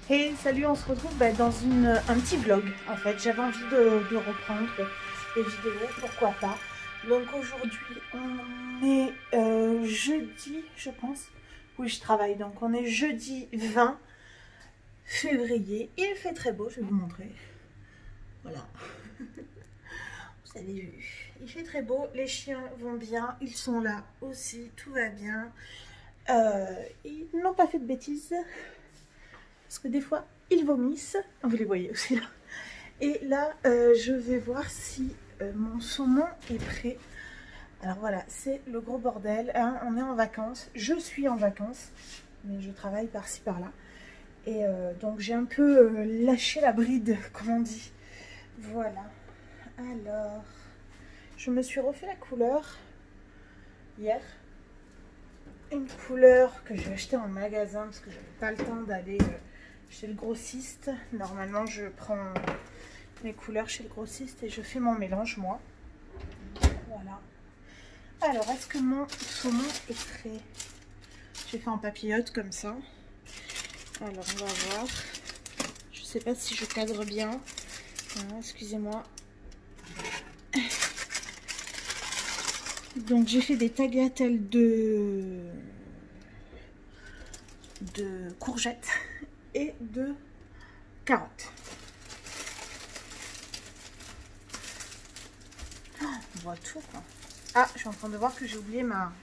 Hey, salut, on se retrouve dans un petit vlog. En fait, j'avais envie de reprendre les vidéos, pourquoi pas. Donc aujourd'hui, on est jeudi, je pense. Oui, je travaille, donc on est jeudi 20 février. Il fait très beau, je vais vous montrer. Voilà. Vous avez vu. Il fait très beau, les chiens vont bien, ils sont là aussi, tout va bien. Ils n'ont pas fait de bêtises. Parce que des fois, ils vomissent. Vous les voyez aussi là. Et là, je vais voir si mon saumon est prêt. Alors voilà, c'est le gros bordel. Hein. On est en vacances. Je suis en vacances. Mais je travaille par-ci, par-là. Et donc, j'ai un peu lâché la bride, comme on dit. Voilà. Alors, je me suis refait la couleur hier. Une couleur que j'ai achetée en magasin parce que j'avais pas le temps d'aller... chez le grossiste. Normalement, je prends mes couleurs chez le grossiste et je fais mon mélange, moi. Voilà. Alors, est-ce que mon saumon est prêt? J'ai fait en papillote comme ça. Alors, on va voir. Je sais pas si je cadre bien. Excusez-moi. Donc, j'ai fait des tagliatelles de courgettes et de carottes. Oh, on voit tout quoi. Ah, je suis en train de voir que j'ai oublié ma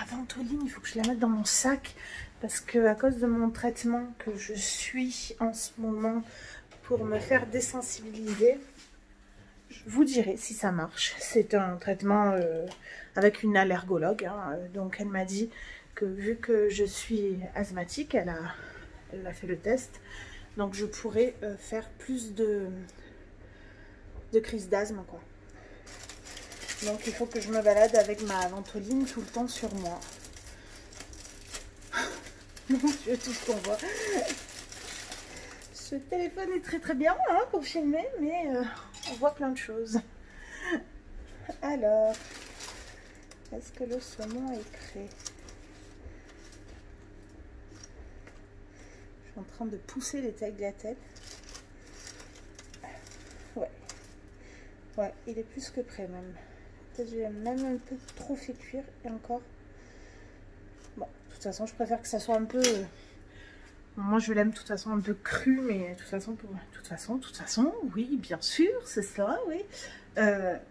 ventoline. Il faut que je la mette dans mon sac parce que à cause de mon traitement que je suis en ce moment pour me faire désensibiliser, je vous dirai si ça marche. C'est un traitement avec une allergologue. Hein, donc elle m'a dit que vu que je suis asthmatique, elle a fait le test. Donc je pourrais faire plus de crises d'asthme quoi. Donc il faut que je me balade avec ma ventoline tout le temps sur moi. Mon Dieu, tout ce qu'on voit. Ce téléphone est très très bien hein, pour filmer, mais on voit plein de choses. Alors, est-ce que le saumon est prêt? Je suis en train de pousser les tagliatelles. Ouais. Ouais, il est plus que prêt même. Peut-être j'ai même un peu trop fait cuire et encore. Bon, de toute façon, je préfère que ça soit un peu... Moi, je l'aime de toute façon un peu cru, mais de toute façon, oui, bien sûr, c'est ça, oui.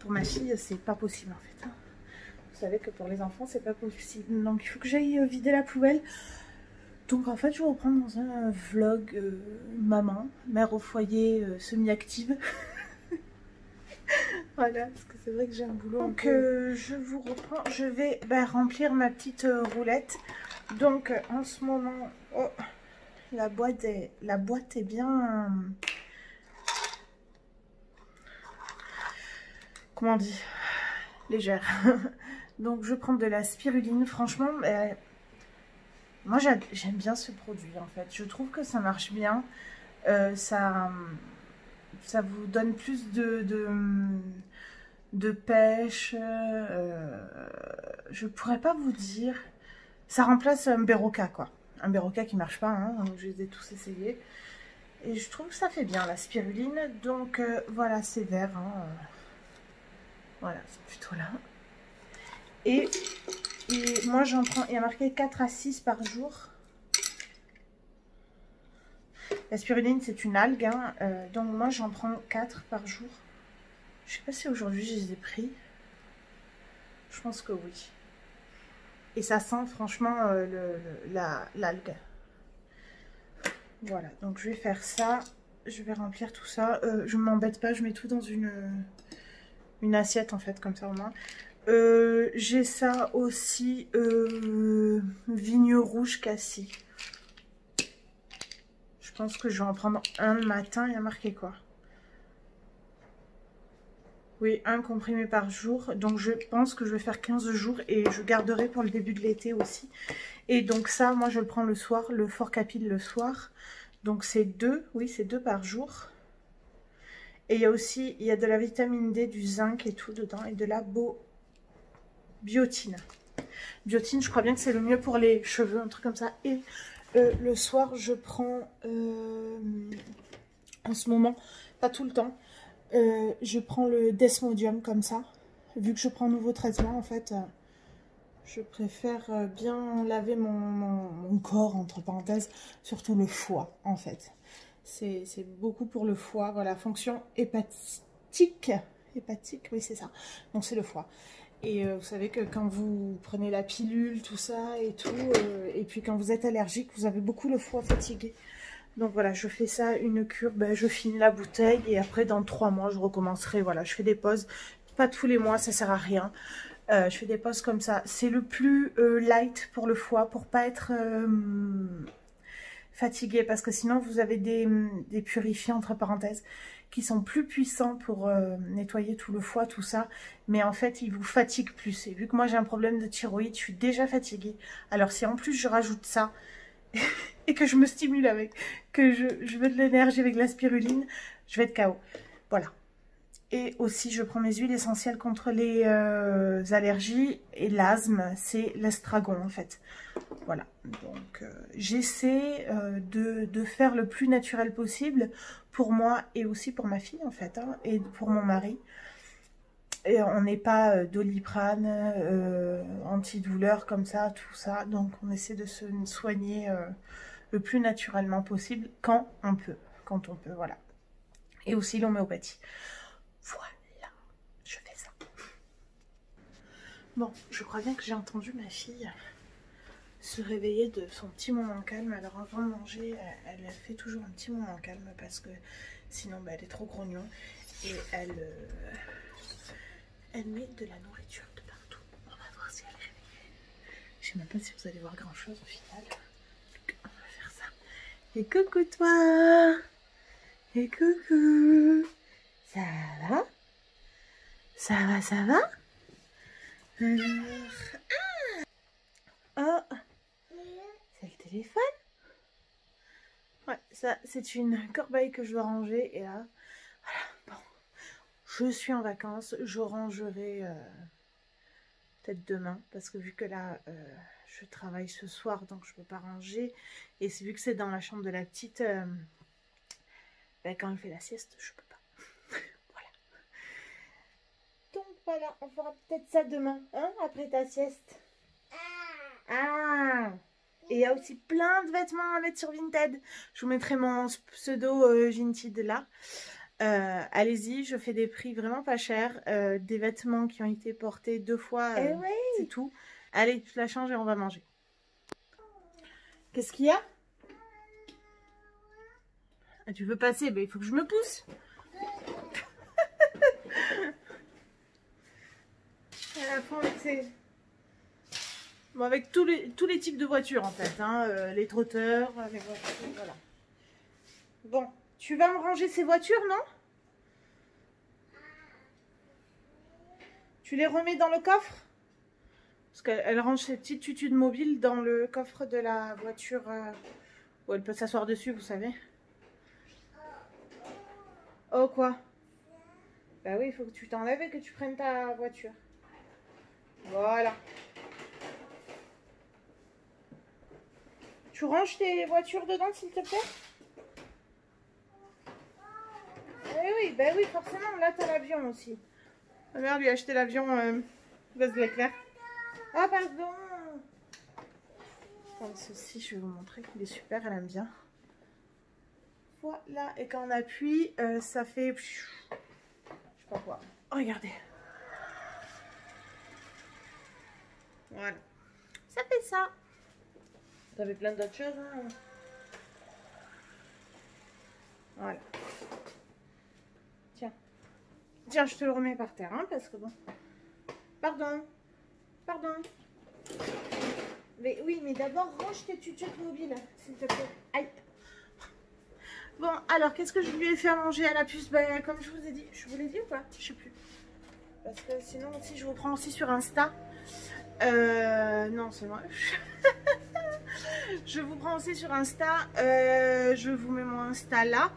Pour ma fille, c'est pas possible en fait. Hein. Vous savez que pour les enfants, c'est pas possible. Donc, il faut que j'aille vider la poubelle. Donc, en fait, je vais reprendre dans un vlog maman, mère au foyer semi-active. Voilà, parce que c'est vrai que j'ai un boulot. Donc, je vous reprends. Je vais remplir ma petite roulette. Donc, en ce moment... Oh, la boîte est bien... Comment on dit? Légère. Donc, je prends de la spiruline. Franchement, moi, j'aime bien ce produit, en fait. Je trouve que ça marche bien. Ça vous donne plus de pêche. Je pourrais pas vous dire. Ça remplace un Berocca, quoi. Un Berocca qui marche pas, hein, je les ai tous essayés. Et je trouve que ça fait bien, la spiruline. Donc, voilà, c'est vert. Hein, voilà, c'est plutôt là. Et moi, j'en prends... Il y a marqué 4 à 6 par jour. La spiruline, c'est une algue. Hein, donc, moi, j'en prends 4 par jour. Je sais pas si aujourd'hui, je les ai pris. Je pense que oui. Et ça sent franchement l'algue. Voilà, donc je vais faire ça. Je vais remplir tout ça. Je ne m'embête pas, je mets tout dans une assiette en fait, comme ça au moins. J'ai ça aussi, vigne rouge cassis. Je pense que je vais en prendre un le matin. Il y a marqué quoi? Oui, un comprimé par jour. Donc, je pense que je vais faire 15 jours et je garderai pour le début de l'été aussi. Et donc, ça, moi, je le prends le soir, le Fort Capil le soir. Donc, c'est 2, oui, c'est 2 par jour. Et il y a aussi, il y a de la vitamine D, du zinc et tout dedans et de la biotine. Biotine, je crois bien que c'est le mieux pour les cheveux, un truc comme ça. Et le soir, je prends, en ce moment, pas tout le temps, je prends le Desmodium comme ça. Vu que je prends un nouveau traitement, en fait, je préfère bien laver mon corps, entre parenthèses, surtout le foie, en fait. C'est beaucoup pour le foie, voilà, fonction hépatique. Hépatique, oui, c'est ça. Donc, c'est le foie. Et vous savez que quand vous prenez la pilule, tout ça et tout, et puis quand vous êtes allergique, vous avez beaucoup le foie fatigué. Donc voilà, je fais ça, une cure, ben, je finis la bouteille et après dans 3 mois, je recommencerai. Voilà, je fais des pauses, pas tous les mois, ça sert à rien. Je fais des pauses comme ça. C'est le plus light pour le foie, pour pas être fatigué, parce que sinon vous avez des purifiants, entre parenthèses, qui sont plus puissants pour nettoyer tout le foie, tout ça, mais en fait ils vous fatiguent plus. Et vu que moi j'ai un problème de thyroïde, je suis déjà fatiguée. Alors si en plus je rajoute ça et que je me stimule avec, que je veux de l'énergie avec la spiruline, je vais être KO. Voilà. Et aussi je prends mes huiles essentielles contre les allergies et l'asthme, c'est l'estragon en fait. Voilà, donc j'essaie de faire le plus naturel possible pour moi et aussi pour ma fille en fait, hein, et pour mon mari. Et on n'est pas Doliprane, antidouleur comme ça, tout ça. Donc on essaie de se soigner le plus naturellement possible quand on peut, voilà. Et aussi l'homéopathie. Voilà, je fais ça. Bon, je crois bien que j'ai entendu ma fille se réveiller de son petit moment calme. Alors avant de manger, elle fait toujours un petit moment calme parce que sinon bah, elle est trop grognon et elle met de la nourriture de partout. On va voir si elle est réveillée. Je sais même pas si vous allez voir grand chose au final. On va faire ça. Et coucou toi. Et coucou. Ça va? Ça va, ça va? Alors... Ah. Oh. C'est le téléphone? Ouais, ça c'est une corbeille que je dois ranger. Et là, voilà, bon. Je suis en vacances. Je rangerai peut-être demain. Parce que vu que là, je travaille ce soir, donc je peux pas ranger. Et c'est vu que c'est dans la chambre de la petite, ben, quand elle fait la sieste, je peux pas. Voilà. Donc voilà, on fera peut-être ça demain, hein, après ta sieste. Ah! Et il y a aussi plein de vêtements à mettre sur Vinted. Je vous mettrai mon pseudo Vinted là. Allez-y, je fais des prix vraiment pas chers. Des vêtements qui ont été portés 2 fois, oui. C'est tout. Allez, je la change et on va manger. Qu'est-ce qu'il y a? Ah, tu veux passer? Ben, il faut que je me pousse. À la fin, c'est... Bon, avec tous les types de voitures en fait, hein, les trotteurs, les voitures, voilà. Bon, tu vas me ranger ces voitures, non? Tu les remets dans le coffre? Parce qu'elle range ses petites tutus de mobile dans le coffre de la voiture où elle peut s'asseoir dessus, vous savez. Oh quoi? Bah oui, il faut que tu t'enlèves et que tu prennes ta voiture. Voilà. Tu ranges tes voitures dedans, s'il te plaît? Eh oui, bah oui, forcément. Là, t'as l'avion aussi. Ma mère lui a acheté l'avion Buzz l'éclair. Ah, pardon. Comme ceci, je vais vous montrer. Il est super, elle aime bien. Voilà. Et quand on appuie, ça fait... Je sais pas quoi. Regardez. Voilà. Ça fait ça. T'avais plein d'autres choses, hein. Voilà. Tiens. Tiens, je te le remets par terre, hein, parce que bon... Pardon. Pardon. Mais oui, mais d'abord, range tes tutus mobiles, s'il te plaît. Aïe. Bon, alors, qu'est-ce que je lui ai fait à manger à la puce? Ben, comme je vous ai dit. Je vous l'ai dit ou pas? Je sais plus. Parce que sinon, aussi, je vous prends aussi sur Insta. Non, c'est moi. Je vous prends aussi sur Insta. Je vous mets mon Insta là.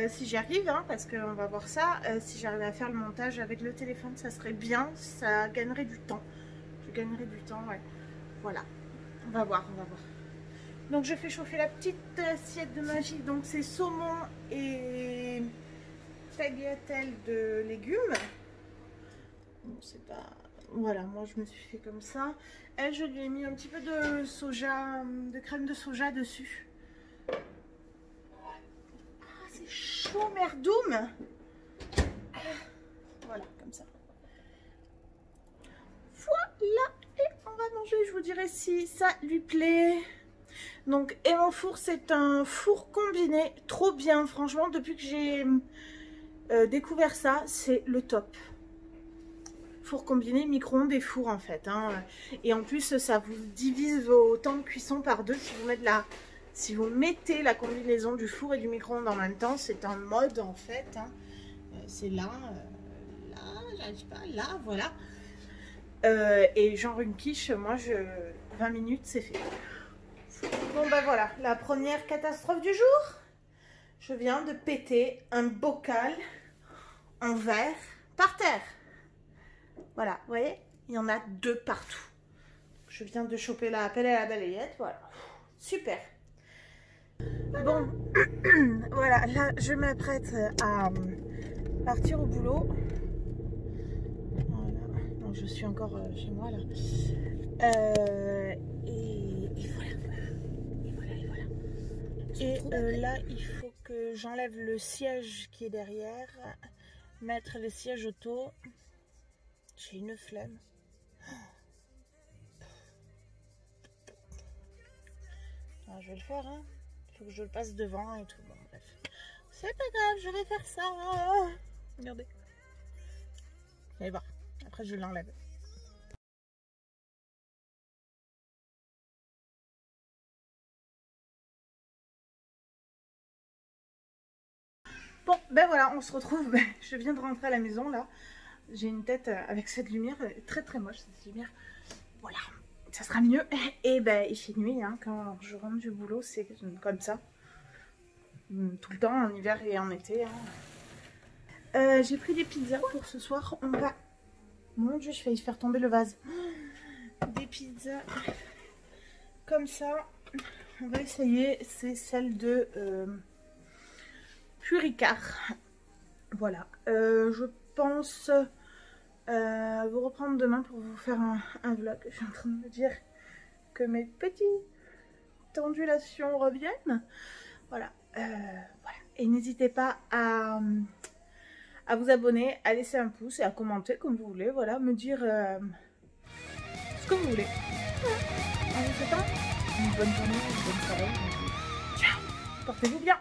Si j'y arrive, hein, parce qu'on va voir ça. Si j'arrive à faire le montage avec le téléphone, ça serait bien. Ça gagnerait du temps. Je gagnerais du temps, ouais. Voilà. On va voir, on va voir. Donc je fais chauffer la petite assiette de magie. Donc c'est saumon et tagliatelle de légumes. Bon, c'est pas... Voilà, moi je me suis fait comme ça. Elle, je lui ai mis un petit peu de soja, de crème de soja dessus. Ah, c'est chaud merdoum. Voilà, comme ça. Voilà, et on va manger. Je vous dirai si ça lui plaît. Donc, et mon four, c'est un four combiné. Trop bien, franchement, depuis que j'ai découvert ça, c'est le top. Four combiné, micro-ondes et four en fait. Hein. Et en plus, ça vous divise vos temps de cuisson par deux si vous mettez la combinaison du four et du micro-ondes en même temps. C'est un mode en fait. Hein. C'est là, j'arrive pas, là, voilà. Et genre une quiche, moi, 20 minutes, c'est fait. Bon ben voilà, la première catastrophe du jour. Je viens de péter un bocal en verre par terre. Voilà, vous voyez, il y en a 2 partout. Je viens de choper la pelle et la balayette, voilà. Super. Bon, voilà, là, je m'apprête à partir au boulot. Voilà, donc je suis encore chez moi, là. Et voilà. Et là, il faut que j'enlève le siège qui est derrière, mettre les sièges auto. J'ai une flemme. Alors, je vais le faire, hein. Il faut que je le passe devant et tout. Bon, bref. C'est pas grave, je vais faire ça. Regardez. Allez voir. Après, je l'enlève. Bon, ben voilà, on se retrouve. Je viens de rentrer à la maison, là. J'ai une tête avec cette lumière, très très moche cette lumière. Voilà, ça sera mieux. Et ben il fait nuit, hein, quand je rentre du boulot, c'est comme ça. Tout le temps, en hiver et en été. Hein. J'ai pris des pizzas pour ce soir. On va... Mon Dieu, je failli faire tomber le vase. Des pizzas comme ça. On va essayer. C'est celle de Puricard. Voilà. Je pense vous reprendre demain pour vous faire un vlog. Je suis en train de me dire que mes petites ondulations reviennent. Voilà. Voilà. Et n'hésitez pas à vous abonner, à laisser un pouce et à commenter comme vous voulez. Voilà, me dire ce que vous voulez. Voilà. En vous souhaitant une bonne journée, une bonne soirée. Ciao. Portez-vous bien.